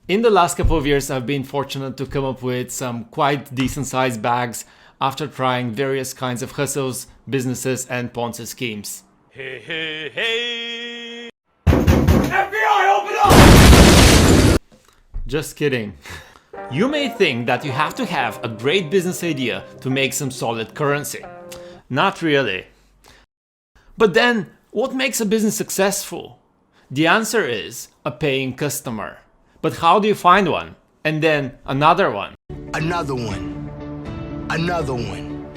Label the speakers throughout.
Speaker 1: In the last couple of years, I've been fortunate to come up with some quite decent sized bags after trying various kinds of hustles, businesses, and Ponzi schemes.
Speaker 2: Hey, hey, hey!
Speaker 1: FBI, open up! Just kidding. You may think that you have to have a great business idea to make some solid currency. Not really. But then, what makes a business successful? The answer is a paying customer. But how do you find one? And then another one.
Speaker 3: Another one. Another one.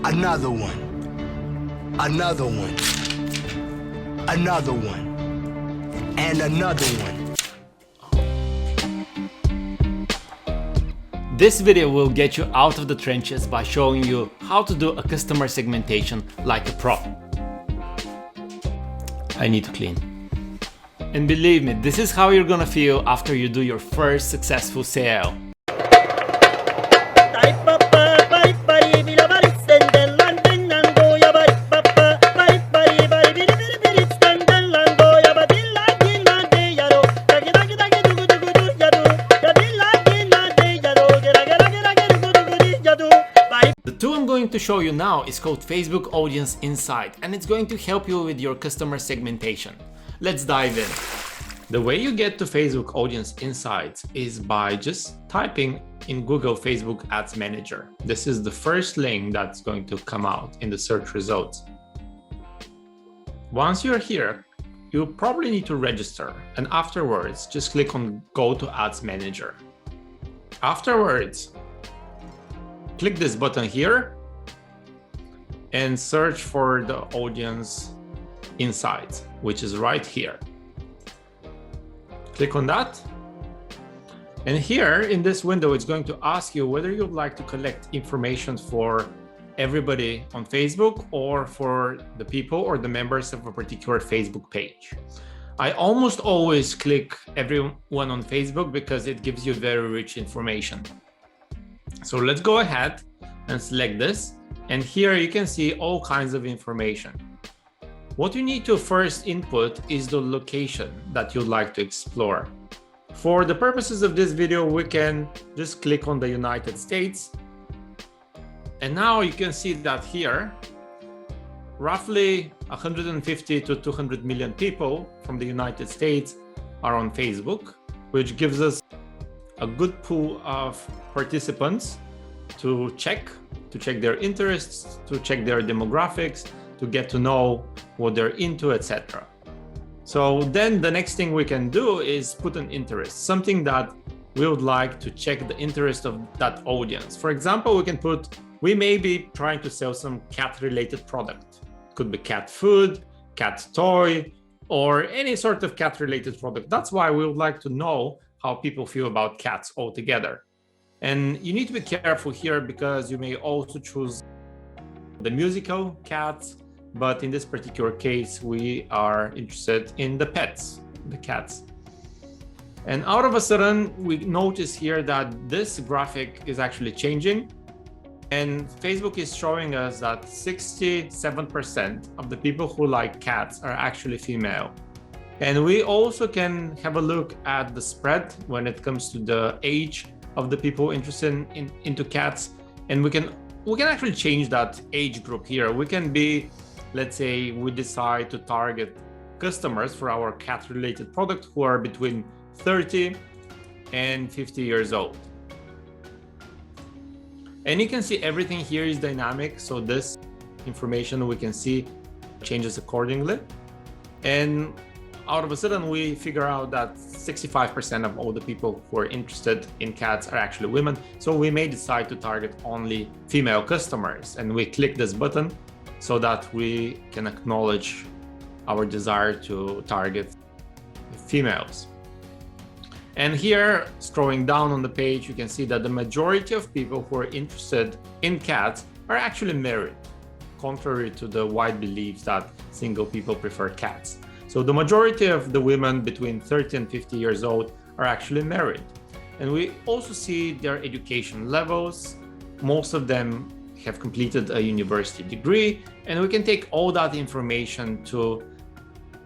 Speaker 3: Another one. Another one. Another one. And another one.
Speaker 1: This video will get you out of the trenches by showing you how to do a customer segmentation like a pro. I need to clean. And believe me, this is how you're gonna feel after you do your first successful sale. The tool I'm going to show you now is called Facebook Audience Insight, and it's going to help you with your customer segmentation. Let's dive in. The way you get to Facebook Audience Insights is by just typing in Google Facebook Ads Manager. This is the first link that's going to come out in the search results. Once you're here, you probably need to register, and afterwards just click on Go to Ads Manager. Afterwards, click this button here and search for the Audience Insights, which is right here. Click on that. And here in this window, it's going to ask you whether you'd like to collect information for everybody on Facebook or for the people or the members of a particular Facebook page. I almost always click everyone on Facebook because it gives you very rich information. So let's go ahead and select this. And here you can see all kinds of information. What you need to first input is the location that you'd like to explore. For the purposes of this video, we can just click on the United States. And now you can see that here, roughly 150 to 200 million people from the United States are on Facebook, which gives us a good pool of participants to check their interests, to check their demographics, to get to know what they're into, etc. So then the next thing we can do is put an interest, something that we would like to check the interest of that audience. For example, we can put, we may be trying to sell some cat-related product. Could be cat food, cat toy, or any sort of cat-related product. That's why we would like to know how people feel about cats altogether. And you need to be careful here because you may also choose the musical cats, but in this particular case, we are interested in the pets, the cats. And out of a sudden, we notice here that this graphic is actually changing. And Facebook is showing us that 67% of the people who like cats are actually female. And we also can have a look at the spread when it comes to the age of the people interested into cats. And we can actually change that age group here. We can be, let's say we decide to target customers for our cat-related product who are between 30 and 50 years old. And you can see everything here is dynamic. So this information we can see changes accordingly. And out of a sudden, we figure out that 65% of all the people who are interested in cats are actually women. So we may decide to target only female customers. And we click this button so that we can acknowledge our desire to target females. And here, scrolling down on the page, you can see that the majority of people who are interested in cats are actually married, contrary to the wide belief that single people prefer cats. So the majority of the women between 30 and 50 years old are actually married. And we also see their education levels. Most of them have completed a university degree, and we can take all that information to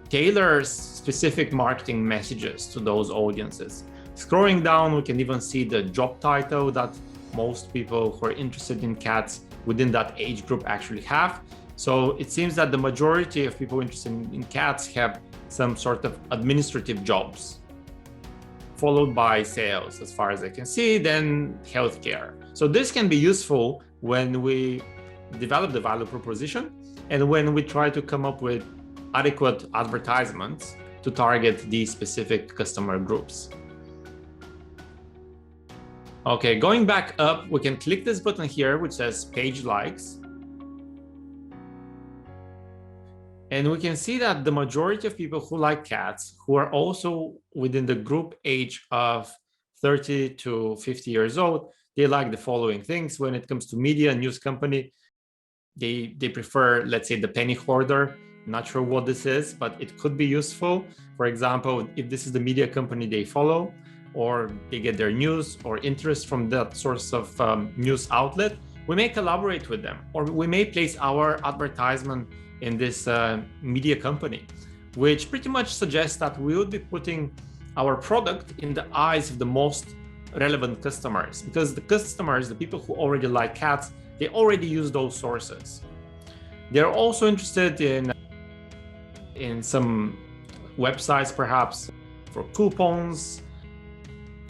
Speaker 1: tailor specific marketing messages to those audiences. Scrolling down, we can even see the job title that most people who are interested in cats within that age group actually have. So it seems that the majority of people interested in cats have some sort of administrative jobs, followed by sales, as far as I can see, then healthcare. So this can be useful when we develop the value proposition and when we try to come up with adequate advertisements to target these specific customer groups. Okay, going back up, we can click this button here, which says page likes. And we can see that the majority of people who like cats, who are also within the group age of 30 to 50 years old, they like the following things. When it comes to media and news company, they prefer, let's say, the penny hoarder. Not sure what this is, but it could be useful. For example, if this is the media company they follow, or they get their news or interest from that source of news outlet, we may collaborate with them, or we may place our advertisement in this media company, which pretty much suggests that we would be putting our product in the eyes of the most relevant customers, because the customers, the people who already like cats, they already use those sources. They're also interested in some websites, perhaps for coupons,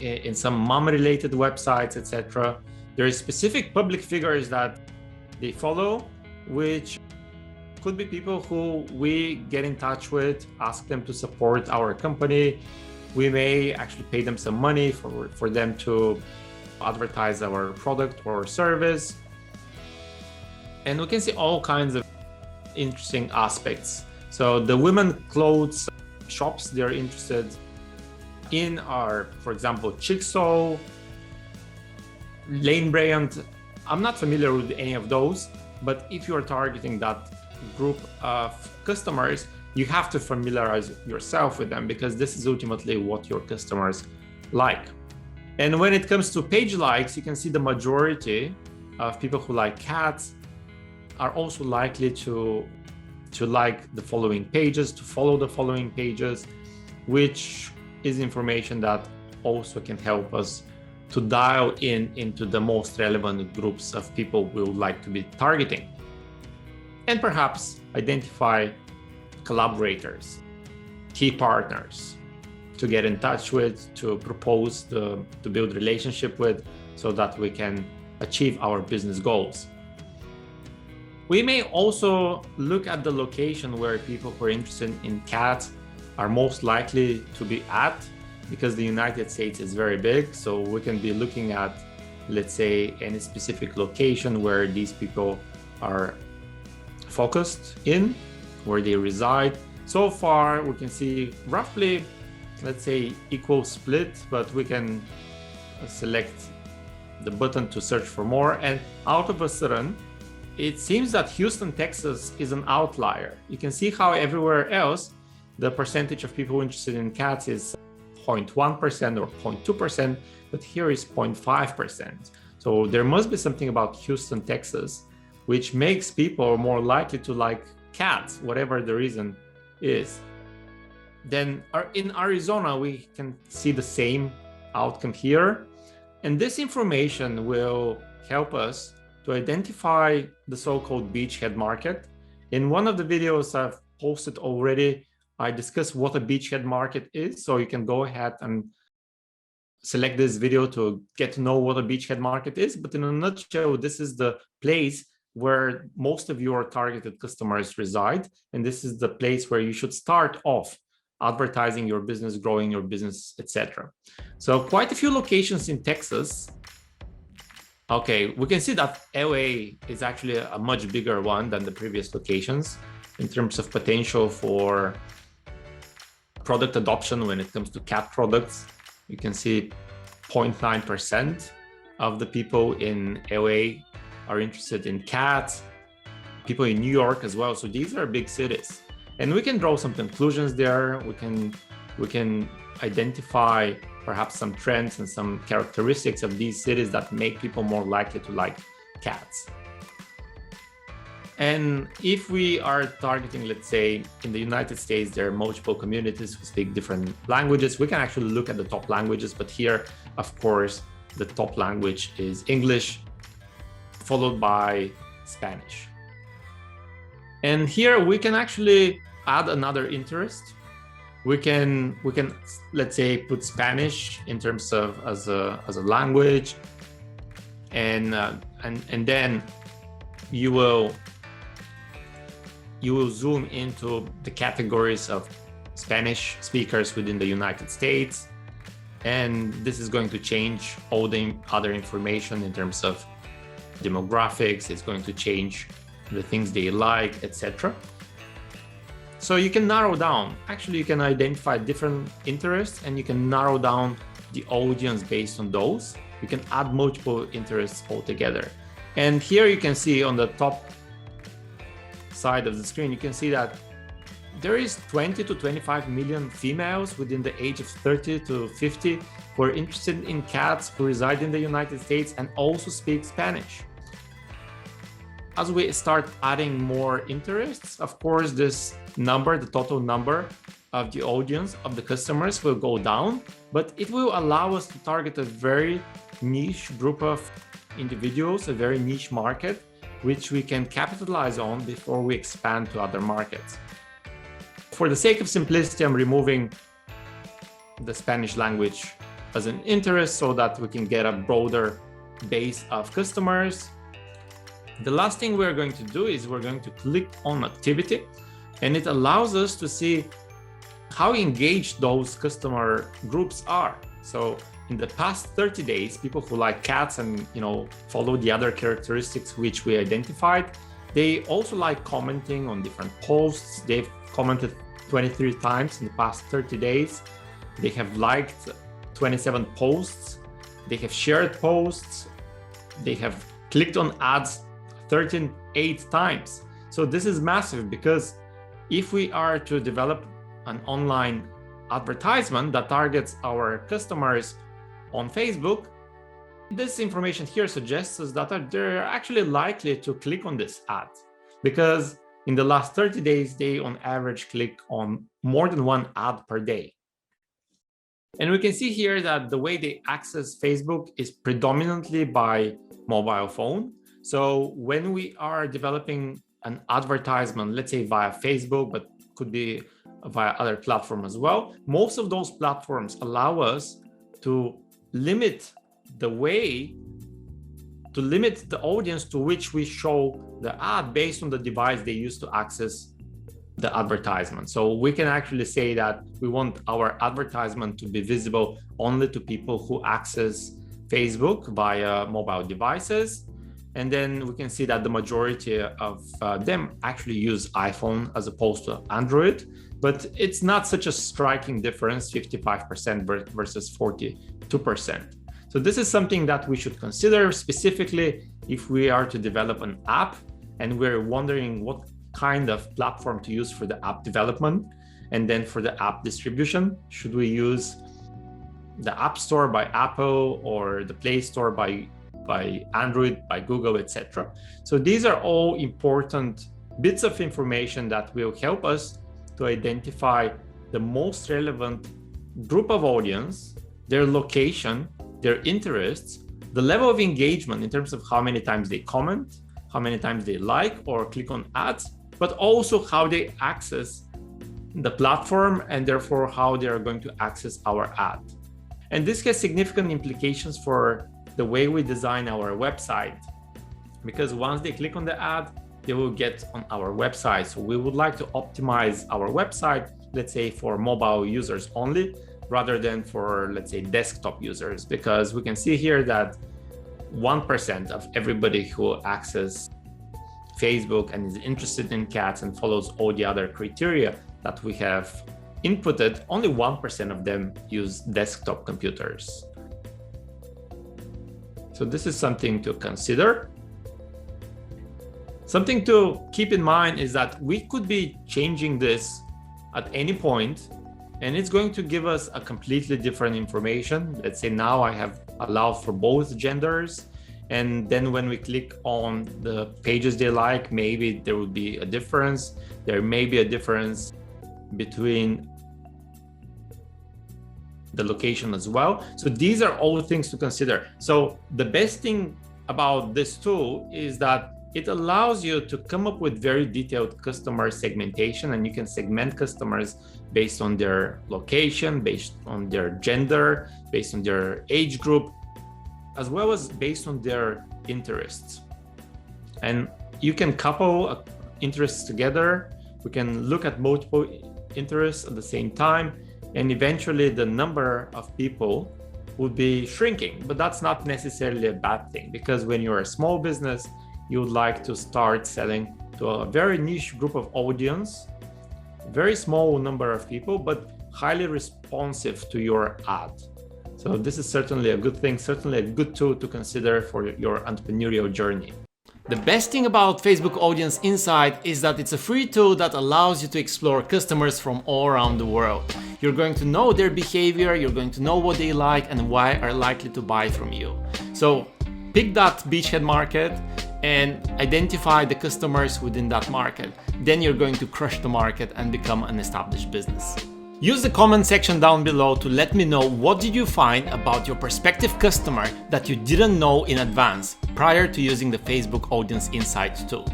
Speaker 1: in some mom-related websites, etc. There are specific public figures that they follow, which could be people who we get in touch with, ask them to support our company. We may actually pay them some money for them to advertise our product or service. And we can see all kinds of interesting aspects. So the women clothes shops they're interested in are, for example, Chicksaw, Lane Bryant. I'm not familiar with any of those, but if you are targeting that group of customers, you have to familiarize yourself with them, because this is ultimately what your customers like. And when it comes to page likes, you can see the majority of people who like cats are also likely to like the following pages, to follow the following pages, which is information that also can help us to dial into the most relevant groups of people we would like to be targeting. And perhaps identify collaborators, key partners to get in touch with, to propose, to build relationship with, so that we can achieve our business goals. We may also look at the location where people who are interested in cats are most likely to be at, because the United States is very big. So we can be looking at, let's say, any specific location where these people are focused in, where they reside. So far, we can see roughly, let's say, equal split, but we can select the button to search for more. And out of a sudden, it seems that Houston, Texas is an outlier. You can see how everywhere else, the percentage of people interested in cats is 0.1% or 0.2%, but here is 0.5%. So there must be something about Houston, Texas, which makes people more likely to like cats, whatever the reason is. Then in Arizona, we can see the same outcome here. And this information will help us to identify the so-called beachhead market. In one of the videos I've posted already, I discussed what a beachhead market is. So you can go ahead and select this video to get to know what a beachhead market is. But in a nutshell, this is the place where most of your targeted customers reside. And this is the place where you should start off advertising your business, growing your business, etc. So quite a few locations in Texas. Okay, we can see that LA is actually a much bigger one than the previous locations in terms of potential for product adoption when it comes to cat products. You can see 0.9% of the people in LA are interested in cats, people in New York as well. So these are big cities. And we can draw some conclusions there. We can identify perhaps some trends and some characteristics of these cities that make people more likely to like cats. And if we are targeting, let's say in the United States, there are multiple communities who speak different languages, we can actually look at the top languages. But here, of course, the top language is English, followed by Spanish. And here we can actually add another interest. We can let's say put Spanish in terms of as a language, and then you will zoom into the categories of Spanish speakers within the United States, and this is going to change all the other information in terms of demographics. It's going to change the things they like, etc. So you can narrow down, actually you can identify different interests and you can narrow down the audience based on those. You can add multiple interests altogether. And here you can see on the top side of the screen, you can see that there is 20 to 25 million females within the age of 30 to 50 who are interested in cats, who reside in the United States and also speak Spanish. As we start adding more interests, of course, this number, the total number of the audience, of the customers will go down, but it will allow us to target a very niche group of individuals, a very niche market, which we can capitalize on before we expand to other markets. For the sake of simplicity, I'm removing the Spanish language as an interest so that we can get a broader base of customers. The last thing we're going to do is we're going to click on activity, and it allows us to see how engaged those customer groups are. So in the past 30 days, people who like cats and follow the other characteristics which we identified, they also like commenting on different posts. They've commented 23 times in the past 30 days. They have liked 27 posts. They have shared posts. They have clicked on ads 8 times. So this is massive, because if we are to develop an online advertisement that targets our customers on Facebook, this information here suggests us that they're actually likely to click on this ad, because in the last 30 days, they on average click on more than one ad per day. And we can see here that the way they access Facebook is predominantly by mobile phone. So when we are developing an advertisement, let's say via Facebook, but could be via other platforms as well, most of those platforms allow us to limit the audience to which we show the ad based on the device they use to access the advertisement. So we can actually say that we want our advertisement to be visible only to people who access Facebook via mobile devices. And then we can see that the majority of them actually use iPhone as opposed to Android, but it's not such a striking difference, 55% versus 42%. So this is something that we should consider, specifically if we are to develop an app and we're wondering what kind of platform to use for the app development. And then for the app distribution, should we use the App Store by Apple or the Play Store by Android, by Google, etc. So these are all important bits of information that will help us to identify the most relevant group of audience, their location, their interests, the level of engagement in terms of how many times they comment, how many times they like or click on ads, but also how they access the platform and therefore how they are going to access our ad. And this has significant implications for the way we design our website, because once they click on the ad, they will get on our website. So we would like to optimize our website, let's say for mobile users only, rather than for, let's say, desktop users, because we can see here that 1% of everybody who accesses Facebook and is interested in cats and follows all the other criteria that we have inputted, only 1% of them use desktop computers. So this is something to consider. Something to keep in mind is that we could be changing this at any point, and it's going to give us a completely different information. Let's say now I have allowed for both genders, And then when we click on the pages they like, maybe there would be a difference. There may be a difference between the location as well. So these are all the things to consider. So the best thing about this tool is that it allows you to come up with very detailed customer segmentation, and you can segment customers based on their location, based on their gender, based on their age group, as well as based on their interests. And you can couple interests together. We can look at multiple interests at the same time, and eventually the number of people would be shrinking. But that's not necessarily a bad thing, because when you're a small business, you would like to start selling to a very niche group of audience, very small number of people, but highly responsive to your ad. So this is certainly a good thing, certainly a good tool to consider for your entrepreneurial journey. The best thing about Facebook Audience Insight is that it's a free tool that allows you to explore customers from all around the world. You're going to know their behavior, you're going to know what they like and why are likely to buy from you. So pick that beachhead market and identify the customers within that market. Then you're going to crush the market and become an established business. Use the comment section down below to let me know what did you find about your prospective customer that you didn't know in advance prior to using the Facebook Audience Insights tool.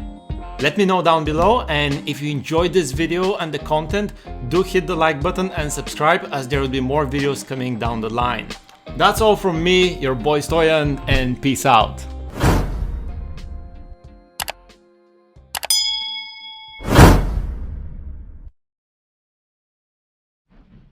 Speaker 1: Let me know down below, and if you enjoyed this video and the content, do hit the like button and subscribe, as there will be more videos coming down the line. That's all from me, your boy Stoyan, and peace out.